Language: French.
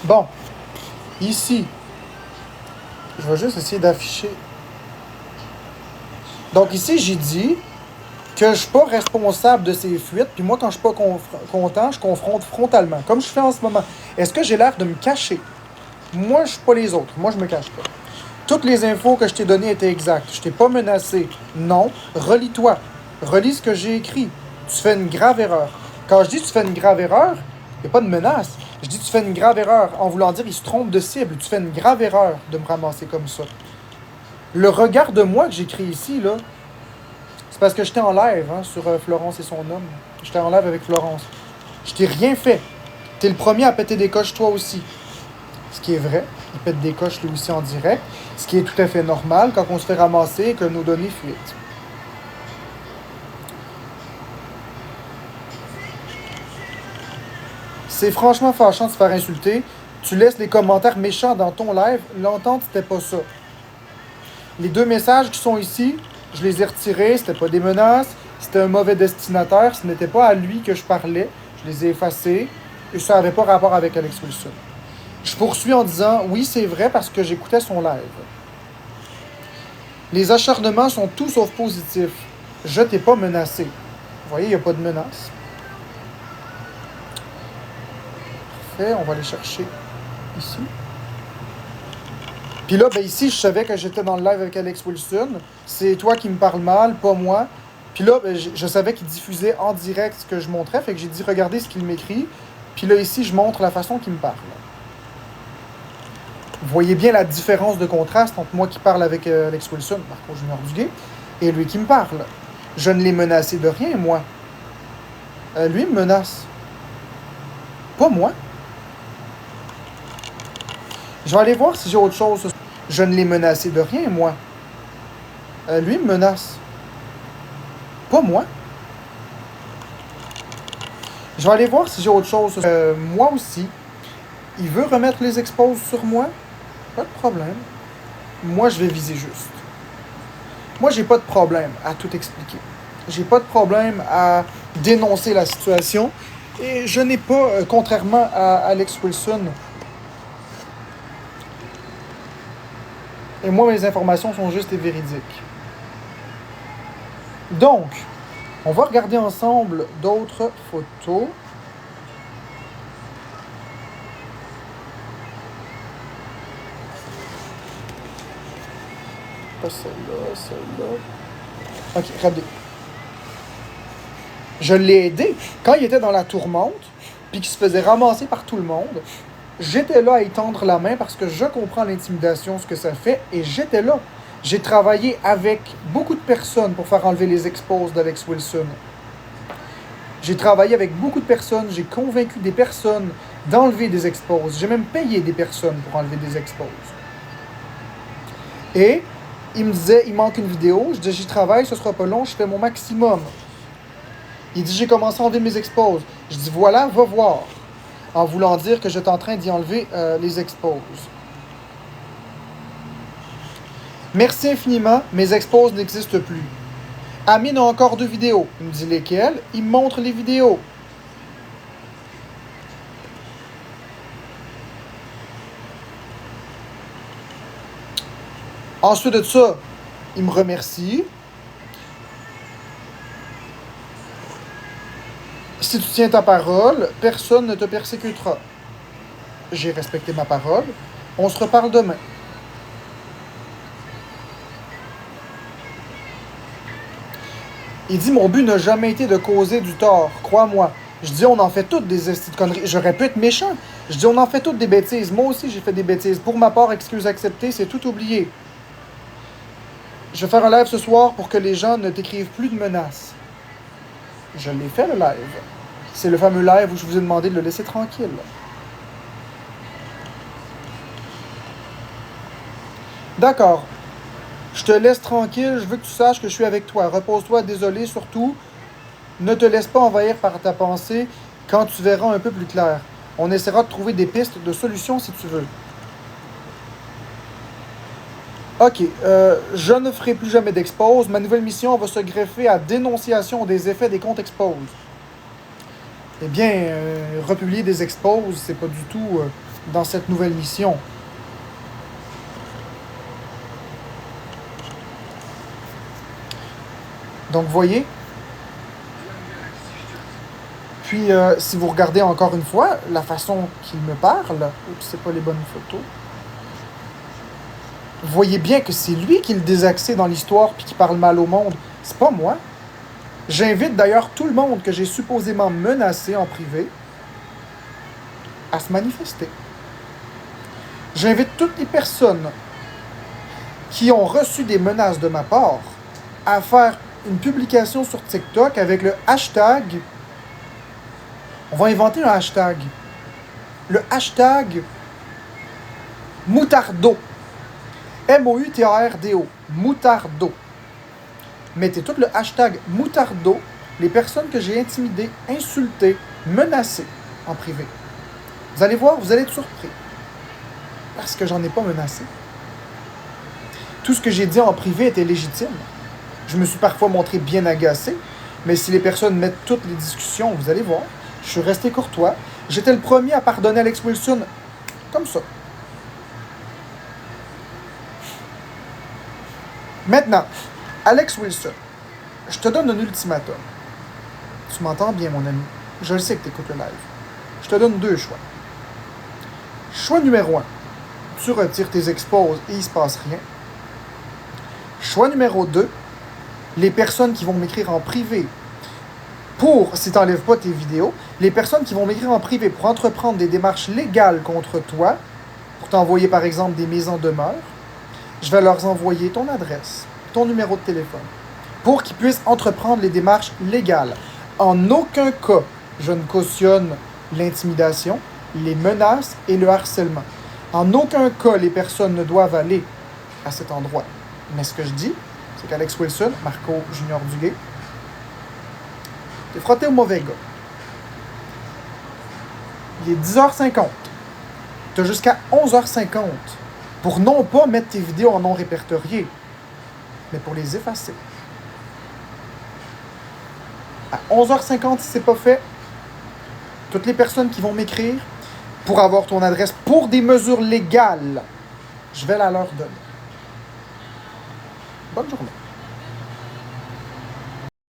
Bon, ici, je vais juste essayer d'afficher. Donc ici, j'ai dit que je suis pas responsable de ces fuites, puis moi, quand je suis pas content, je confronte frontalement, comme je fais en ce moment. Est-ce que j'ai l'air de me cacher? Moi, je suis pas les autres. Moi, je me cache pas. Toutes les infos que je t'ai données étaient exactes. Je t'ai pas menacé. Non. Relis-toi. Relis ce que j'ai écrit. Tu fais une grave erreur. Quand je dis tu fais une grave erreur, il n'y a pas de menace. Je dis tu fais une grave erreur en voulant dire il se trompe de cible. Tu fais une grave erreur de me ramasser comme ça. Le regard de moi que j'écris ici, là, c'est parce que j'étais en live sur Florence et son homme. J'étais en live avec Florence. Je t'ai rien fait. T'es le premier à péter des coches toi aussi. Ce qui est vrai. Il pète des coches lui aussi en direct. Ce qui est tout à fait normal quand on se fait ramasser et que nos données fuitent. C'est franchement fâchant de se faire insulter. Tu laisses les commentaires méchants dans ton live. L'entente, c'était pas ça. Les 2 messages qui sont ici, je les ai retirés. C'était pas des menaces. C'était un mauvais destinataire. Ce n'était pas à lui que je parlais. Je les ai effacés. Et ça n'avait pas rapport avec Alex Wilson. Je poursuis en disant, oui, c'est vrai parce que j'écoutais son live. Les acharnements sont tout sauf positifs. Je t'ai pas menacé. Vous voyez, il n'y a pas de menace. Parfait, on va aller chercher ici. Puis là, ben ici, je savais que j'étais dans le live avec Alex Wilson. C'est toi qui me parles mal, pas moi. Puis là, ben, je savais qu'il diffusait en direct ce que je montrais. Fait que j'ai dit, regardez ce qu'il m'écrit. Puis là, ici, je montre la façon qu'il me parle. Vous voyez bien la différence de contraste entre moi qui parle avec Alex Wilson, Marco Junior Duguay, et lui qui me parle. Je ne l'ai menacé de rien, moi. Lui me menace. Pas moi. Je vais aller voir si j'ai autre chose. Je ne l'ai menacé de rien, moi. Lui me menace. Pas moi. Je vais aller voir si j'ai autre chose. Moi aussi. Il veut remettre les exposes sur moi. Pas de problème. Moi, je vais viser juste. Moi, j'ai pas de problème à tout expliquer. J'ai pas de problème à dénoncer la situation. Et je n'ai pas, contrairement à Alex Wilson, et moi, mes informations sont justes et véridiques. Donc, on va regarder ensemble d'autres photos. Pas celle-là, celle-là. Ok, regardez. Je l'ai aidé. Quand il était dans la tourmente, puis qu'il se faisait ramasser par tout le monde, j'étais là à y tendre la main parce que je comprends l'intimidation, ce que ça fait, et j'étais là. J'ai travaillé avec beaucoup de personnes pour faire enlever les exposes d'Alex Wilson. J'ai travaillé avec beaucoup de personnes, j'ai convaincu des personnes d'enlever des exposes. J'ai même payé des personnes pour enlever des exposes. Et il me disait, il manque une vidéo. Je dis, j'y travaille, ce sera pas long, je fais mon maximum. Il dit, j'ai commencé à enlever mes exposes. Je dis, voilà, va voir. En voulant dire que j'étais en train d'y enlever les exposes. Merci infiniment, mes exposes n'existent plus. Amine a encore 2 vidéos. Il me dit lesquelles. Il me montre les vidéos. Ensuite de ça, il me remercie. Si tu tiens ta parole, personne ne te persécutera. J'ai respecté ma parole. On se reparle demain. Il dit, mon but n'a jamais été de causer du tort, crois-moi. Je dis, on en fait toutes des estis de conneries. J'aurais pu être méchant. Je dis, on en fait toutes des bêtises. Moi aussi, j'ai fait des bêtises. Pour ma part, excuse acceptée, c'est tout oublié. Je vais faire un live ce soir pour que les gens ne t'écrivent plus de menaces. Je l'ai fait, le live. C'est le fameux live où je vous ai demandé de le laisser tranquille. D'accord. Je te laisse tranquille. Je veux que tu saches que je suis avec toi. Repose-toi, désolé, surtout. Ne te laisse pas envahir par ta pensée quand tu verras un peu plus clair. On essaiera de trouver des pistes de solutions si tu veux. Ok, je ne ferai plus jamais d'expose. Ma nouvelle mission va se greffer à dénonciation des effets des comptes expose. Eh bien, republier des exposes, c'est pas du tout dans cette nouvelle mission. Donc, voyez. Puis, si vous regardez encore une fois la façon qu'il me parle, c'est pas les bonnes photos, voyez bien que c'est lui qui est le désaxé dans l'histoire puis qui parle mal au monde. C'est pas moi. J'invite d'ailleurs tout le monde que j'ai supposément menacé en privé à se manifester. J'invite toutes les personnes qui ont reçu des menaces de ma part à faire une publication sur TikTok avec le hashtag. On va inventer un hashtag. Le hashtag Moutardo. M-O-U-T-A-R-D-O. Moutardo. Mettez tout le hashtag Moutardo, les personnes que j'ai intimidées, insultées, menacées en privé. Vous allez voir, vous allez être surpris. Parce que j'en ai pas menacé. Tout ce que j'ai dit en privé était légitime. Je me suis parfois montré bien agacé, mais si les personnes mettent toutes les discussions, vous allez voir, je suis resté courtois. J'étais le premier à pardonner Alex Wilson comme ça. Maintenant, Alex Wilson, je te donne un ultimatum. Tu m'entends bien, mon ami? Je le sais que tu écoutes le live. Je te donne 2 choix. Choix numéro 1, tu retires tes exposes et il ne se passe rien. Choix numéro 2, les personnes qui vont m'écrire en privé si tu n'enlèves pas tes vidéos, les personnes qui vont m'écrire en privé pour entreprendre des démarches légales contre toi, pour t'envoyer par exemple des mises en demeure, je vais leur envoyer ton adresse, ton numéro de téléphone, pour qu'ils puissent entreprendre les démarches légales. En aucun cas, je ne cautionne l'intimidation, les menaces et le harcèlement. En aucun cas, les personnes ne doivent aller à cet endroit. Mais ce que je dis, c'est qu'Alex Wilson, Marco Junior Duguay, t'es frotté au mauvais gars. Il est 10h50. Tu as jusqu'à 11h50 pour non pas mettre tes vidéos en non répertorié, mais pour les effacer. À 11h50, si c'est pas fait, toutes les personnes qui vont m'écrire pour avoir ton adresse pour des mesures légales, je vais la leur donner. Bonne journée.